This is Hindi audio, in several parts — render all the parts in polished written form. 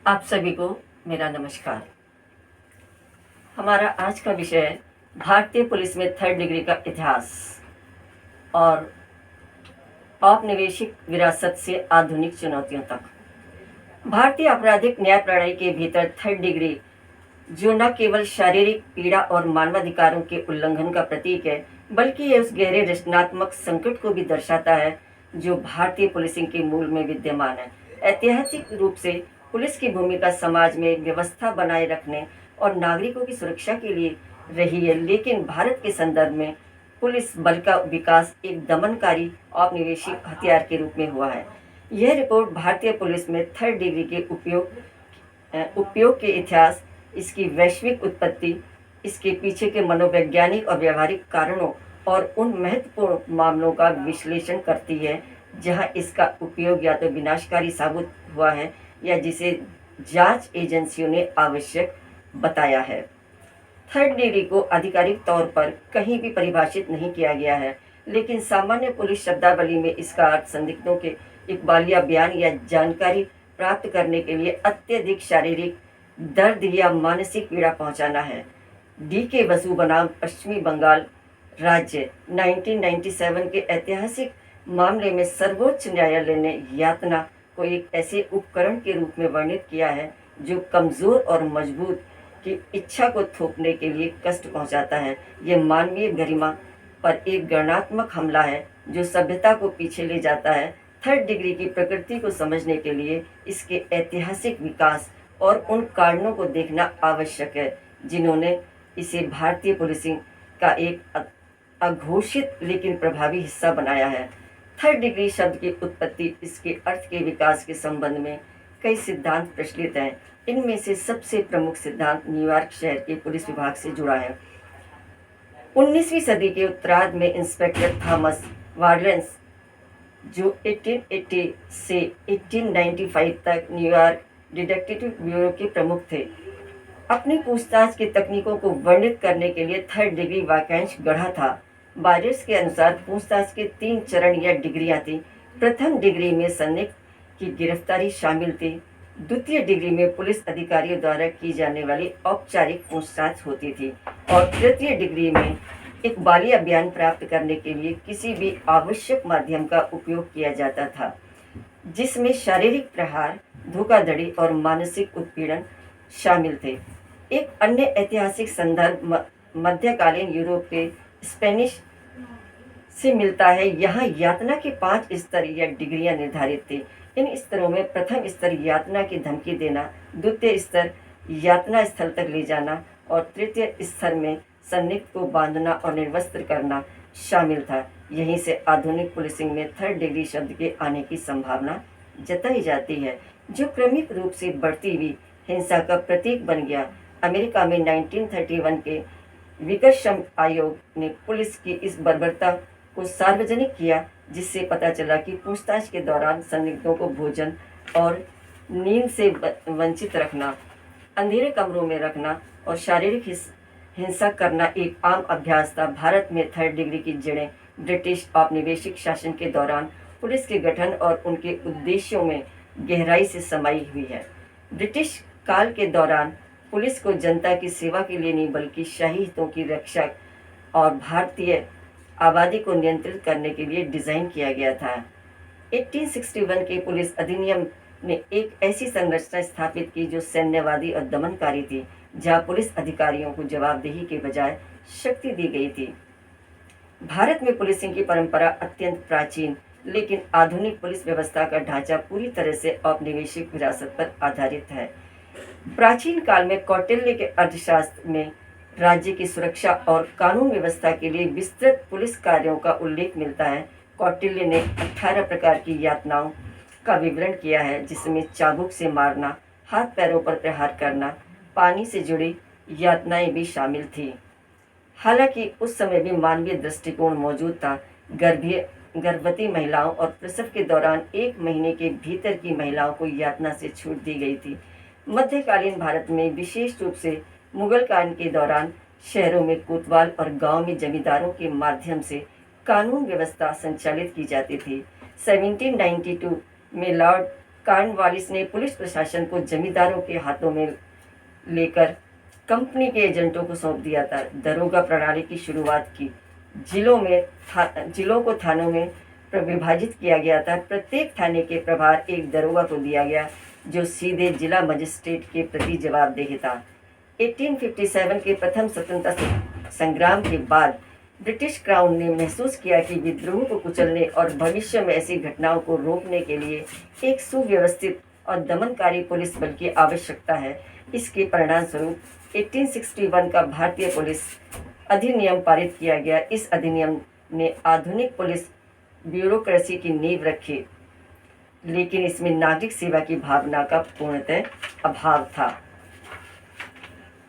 आप सभी को मेरा नमस्कार। हमारा आज का विषय है भारतीय पुलिस में थर्ड डिग्री का इतिहास और औपनिवेशिक विरासत से आधुनिक चुनौतियों तक। भारतीय आपराधिक न्याय प्रणाली के भीतर थर्ड डिग्री, जो न केवल शारीरिक पीड़ा और मानवाधिकारों के उल्लंघन का प्रतीक है, बल्कि यह उस गहरे रचनात्मक संकट को भी दर्शाता है जो भारतीय पुलिसिंग के मूल में विद्यमान है। ऐतिहासिक रूप से पुलिस की भूमिका समाज में व्यवस्था बनाए रखने और नागरिकों की सुरक्षा के लिए रही है, लेकिन भारत के संदर्भ में पुलिस बल का विकास एक दमनकारी औपनिवेशिक हथियार के रूप में हुआ है। यह रिपोर्ट भारतीय पुलिस में थर्ड डिग्री के उपयोग के इतिहास, इसकी वैश्विक उत्पत्ति, इसके पीछे के मनोवैज्ञानिक और व्यावहारिक कारणों और उन महत्वपूर्ण मामलों का विश्लेषण करती है जहां इसका उपयोग या तो विनाशकारी साबित हुआ है या जिसे जांच एजेंसियों ने आवश्यक बताया है। थर्ड डिग्री को आधिकारिक तौर पर कहीं भी परिभाषित नहीं किया गया है, लेकिन सामान्य पुलिस शब्दावली में इसका अर्थ संदिग्धों के इकबालिया बयान या जानकारी प्राप्त करने के लिए अत्यधिक शारीरिक दर्द या मानसिक पीड़ा पहुंचाना है। डी.के. बसु बनाम पश्चिमी बंगाल राज्य 1997 के ऐतिहासिक मामले में सर्वोच्च न्यायालय ने यातना को एक ऐसे उपकरण के रूप में वर्णित किया है जो कमजोर और मजबूत की इच्छा को थोपने के लिए कष्ट पहुंचाता है। यह मानवीय गरिमा पर एक गणनात्मक हमला है जो सभ्यता को पीछे ले जाता है। थर्ड डिग्री की प्रकृति को समझने के लिए इसके ऐतिहासिक विकास और उन कारणों को देखना आवश्यक है जिन्होंने इसे भारतीय पुलिसिंग का एक अघोषित लेकिन प्रभावी हिस्सा बनाया है। थर्ड डिग्री शब्द की उत्पत्ति, इसके अर्थ के विकास के संबंध में कई सिद्धांत प्रचलित हैं। इनमें से सबसे प्रमुख सिद्धांत न्यूयॉर्क शहर के पुलिस विभाग से जुड़ा है। 19वीं सदी के उत्तरार्ध में इंस्पेक्टर थॉमस वार्लेंस, जो 1880 से 1895 तक न्यूयॉर्क डिटेक्टिव ब्यूरो के प्रमुख थे, अपनी पूछताछ की तकनीकों को वर्णित करने के लिए थर्ड डिग्री वाक्यांश गढ़ा था। बायरस के अनुसार पूछताछ के 3 चरण या डिग्रियां थी। प्रथम डिग्री में संदिग्ध की गिरफ्तारी शामिल थी। द्वितीय डिग्री में पुलिस अधिकारियों द्वारा की जाने वाली औपचारिक पूछताछ होती थी और तृतीय डिग्री में इकबालिया बयान प्राप्त करने के लिए किसी भी आवश्यक माध्यम का उपयोग किया जाता था, जिसमें शारीरिक प्रहार, धोखाधड़ी और मानसिक उत्पीड़न शामिल थे। एक अन्य ऐतिहासिक संदर्भ मध्यकालीन यूरोप के स्पेनिश से मिलता है। यहाँ यातना के 5 स्तर या डिग्रियां निर्धारित थी। इन स्तरों में प्रथम स्तर यातना की धमकी देना, द्वितीय स्तर यातना स्थल तक ले जाना और तृतीय स्तर में संदिग्ध को बांधना और निर्वस्त्र करना शामिल था। यहीं से आधुनिक पुलिसिंग में थर्ड डिग्री शब्द के आने की संभावना जताई जाती है, जो क्रमिक रूप से बढ़ती हुई हिंसा का प्रतीक बन गया। अमेरिका में 1931 के विकर्षम आयोग ने पुलिस की इस बर्बरता को सार्वजनिक किया, जिससे पता चला कि पूछताछ के दौरान संदिग्धों को भोजन और नींद से वंचित रखना, अंधेरे कमरों में रखना और शारीरिक हिंसा करना एक आम अभ्यास था। भारत में थर्ड डिग्री की जड़ें ब्रिटिश औपनिवेशिक शासन के दौरान पुलिस के गठन और उनके उद्देश्यों में गहराई से समाई हुई है। ब्रिटिश काल के दौरान पुलिस को जनता की सेवा के लिए नहीं बल्कि शाही हितों की रक्षा और भारतीय आबादी को नियंत्रित करने के लिए डिज़ाइन किया गया था। 1861 के पुलिस अधिनियम ने एक ऐसी संरचना स्थापित की जो सैन्यवादी और दमनकारी थी, जहां पुलिस अधिकारियों को जवाबदेही के बजाय शक्ति दी गई थी। भारत में पुलिसिंग की परंपरा अत्यंत प्राचीन, लेकिन आधुनिक पुलिस व्यवस्था का ढांचा पूरी तरह से औपनिवेशिक विरासत पर आधारित है। प्राचीन काल में कौटिल्य के अर्थशास्त्र में राज्य की सुरक्षा और कानून व्यवस्था के लिए विस्तृत पुलिस कार्यों का उल्लेख मिलता है। कौटिल्य ने 18 प्रकार की यातनाओं का विवरण किया है, जिसमें चाबुक से मारना, हाथ पैरों पर प्रहार करना, पानी से जुड़ी यातनाएं भी शामिल थी। हालांकि उस समय भी मानवीय दृष्टिकोण मौजूद था। गर्भवती महिलाओं और प्रसव के दौरान 1 महीने के भीतर की महिलाओं को यातना से छूट दी गई थी। मध्यकालीन भारत में विशेष रूप से मुगल काल के दौरान शहरों में कोतवाल और गांव में जमींदारों के माध्यम से कानून व्यवस्था संचालित की जाती थी। 1792 में लॉर्ड कॉर्नवालिस ने पुलिस प्रशासन को जमींदारों के हाथों में लेकर कंपनी के एजेंटों को सौंप दिया था। दरोगा प्रणाली की शुरुआत की। जिलों को थानों में विभाजित किया गया था। प्रत्येक थाने के प्रभार एक दरोगा को दिया गया, जो सीधे जिला मजिस्ट्रेट के प्रति जवाबदेह था। 1857 के प्रथम स्वतंत्रता संग्राम के बाद ब्रिटिश क्राउन ने महसूस किया कि विद्रोह को कुचलने और भविष्य में ऐसी घटनाओं को रोकने के लिए एक सुव्यवस्थित और दमनकारी पुलिस बल की आवश्यकता है। इसके परिणामस्वरूप 1861 का भारतीय पुलिस अधिनियम पारित किया गया। इस अधिनियम ने आधुनिक पुलिस ब्यूरोक्रेसी की नींव रखी, लेकिन इसमें नागरिक सेवा की भावना का पूर्णतः अभाव था।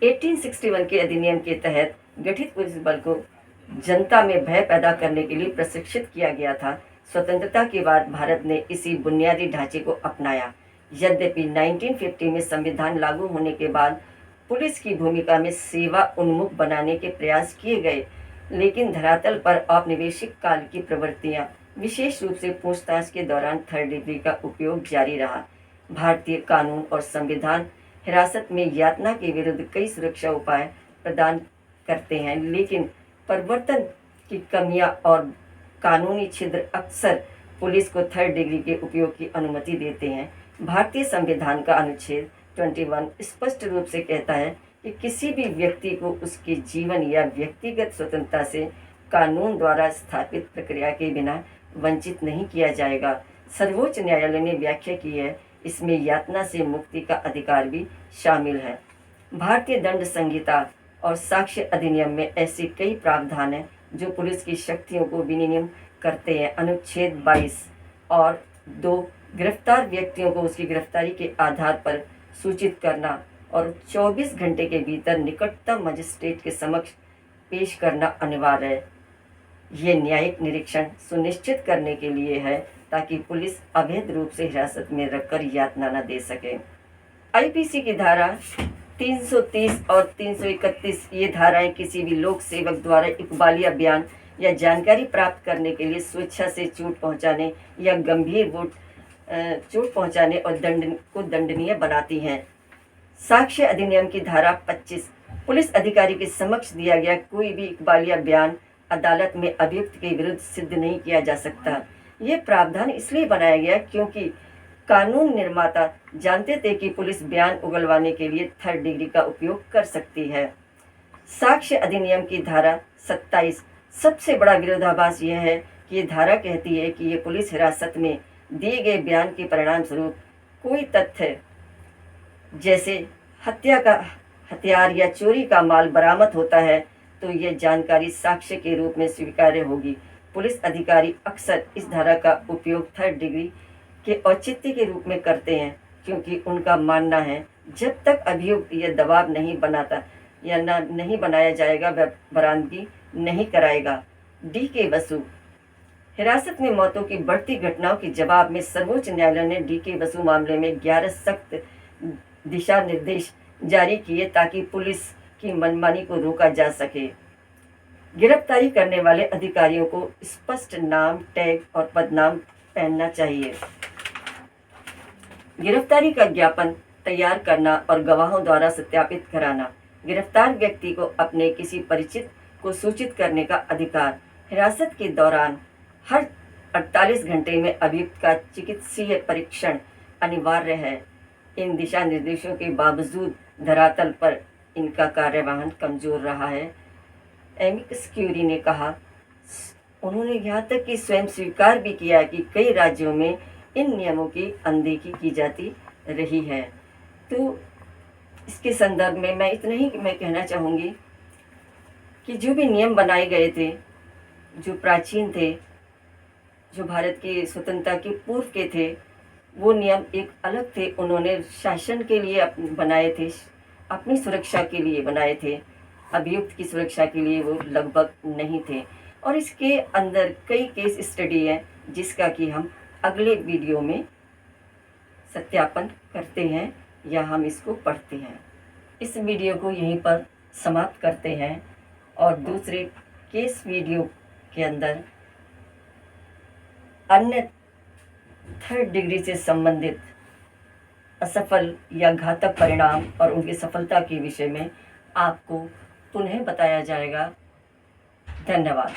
1861 के अधिनियम के तहत गठित पुलिस बल को जनता में भय पैदा करने के लिए प्रशिक्षित किया गया था। स्वतंत्रता के बाद भारत ने इसी बुनियादी ढांचे को अपनाया। यद्यपि 1950 में संविधान लागू होने के बाद पुलिस की भूमिका में सेवा उन्मुख बनाने के प्रयास किए गए, लेकिन धरातल पर औपनिवेशिक काल की प्रवृत्तियां, विशेष रूप से पूछताछ के दौरान थर्ड डिग्री का उपयोग जारी रहा। भारतीय कानून और संविधान हिरासत में यातना के विरुद्ध कई सुरक्षा उपाय प्रदान करते हैं, लेकिन परिवर्तन की कमियां और कानूनी छिद्र अक्सर पुलिस को थर्ड डिग्री के उपयोग की अनुमति देते हैं। भारतीय संविधान का अनुच्छेद 21 स्पष्ट रूप से कहता है कि किसी भी व्यक्ति को उसके जीवन या व्यक्तिगत स्वतंत्रता से कानून द्वारा स्थापित प्रक्रिया के बिना वंचित नहीं किया जाएगा। सर्वोच्च न्यायालय ने व्याख्या की है, इसमें यातना से मुक्ति का अधिकार भी शामिल है। भारतीय दंड संहिता और साक्ष्य अधिनियम में ऐसे कई प्रावधान हैं जो पुलिस की शक्तियों को विनियमित करते हैं। अनुच्छेद 22 और 2 गिरफ्तार व्यक्तियों को उसकी गिरफ्तारी के आधार पर सूचित करना और 24 घंटे के भीतर निकटतम मजिस्ट्रेट के समक्ष पेश करना अनिवार्य है। ये न्यायिक निरीक्षण सुनिश्चित करने के लिए है ताकि पुलिस अवैध रूप से हिरासत में रखकर यातना न दे सके। आईपीसी की धारा 330 और 331 ये धाराएं किसी भी लोक सेवक द्वारा इकबालिया बयान या जानकारी प्राप्त करने के लिए स्वेच्छा से चोट पहुंचाने या गंभीर चोट पहुंचाने और दंडनीय बनाती हैं। साक्ष्य अधिनियम की धारा 25 पुलिस अधिकारी के समक्ष दिया गया कोई भी इकबालिया बयान अदालत में अभियुक्त के विरुद्ध सिद्ध नहीं किया जा सकता। ये प्रावधान इसलिए बनाया गया क्योंकि कानून निर्माता जानते थे कि पुलिस बयान उगलवाने के लिए थर्ड डिग्री का उपयोग कर सकती है। साक्ष्य अधिनियम की धारा 27 सबसे बड़ा विरोधाभास यह है कि ये धारा कहती है कि ये पुलिस हिरासत में दिए गए बयान के परिणाम स्वरूप कोई तथ्य जैसे हथियार या चोरी का माल बरामद होता है तो यह जानकारी साक्ष्य के रूप में स्वीकार्य होगी। पुलिस अधिकारी अक्सर इस धारा का उपयोग थर्ड डिग्री के औचित्य के रूप में करते हैं क्योंकि उनका मानना है जब तक अभियुक्त यह दबाव नहीं बनाता या नहीं बनाया जाएगा वह बरामदगी नहीं कराएगा। डी.के. बसु हिरासत में मौतों की बढ़ती घटनाओं के जवाब में सर्वोच्च न्यायालय ने डी.के. बसु मामले में 11 सख्त दिशा निर्देश जारी किए ताकि पुलिस की मनमानी को रोका जा सके। गिरफ्तारी करने वाले अधिकारियों को स्पष्ट नाम, टैग और पदनाम पहनना चाहिए। गिरफ्तारी का ज्ञापन तैयार करना और गवाहों द्वारा सत्यापित कराना। गिरफ्तार व्यक्ति को अपने किसी परिचित को सूचित करने का अधिकार। हिरासत के दौरान हर 48 घंटे में अभियुक्त का चिकित्सीय परीक्षण अनिवार्य है। इन दिशा निर्देशों के बावजूद धरातल पर इनका कार्यवाहन कमजोर रहा है। एमिकस क्यूरी ने कहा, उन्होंने यहाँ तक कि स्वयं स्वीकार भी किया कि कई राज्यों में इन नियमों की अनदेखी की जाती रही है। तो इसके संदर्भ में मैं इतना ही मैं कहना चाहूँगी कि जो भी नियम बनाए गए थे, जो प्राचीन थे, जो भारत की स्वतंत्रता के पूर्व के थे, वो नियम एक अलग थे। उन्होंने शासन के लिए बनाए थे, अपनी सुरक्षा के लिए बनाए थे, अभियुक्त की सुरक्षा के लिए वो लगभग नहीं थे। और इसके अंदर कई केस स्टडी हैं जिसका कि हम अगले वीडियो में सत्यापन करते हैं या हम इसको पढ़ते हैं। इस वीडियो को यहीं पर समाप्त करते हैं और दूसरे केस वीडियो के अंदर अन्य थर्ड डिग्री से संबंधित असफल या घातक परिणाम और उनकी सफलता के विषय में आपको पुनः बताया जाएगा। धन्यवाद।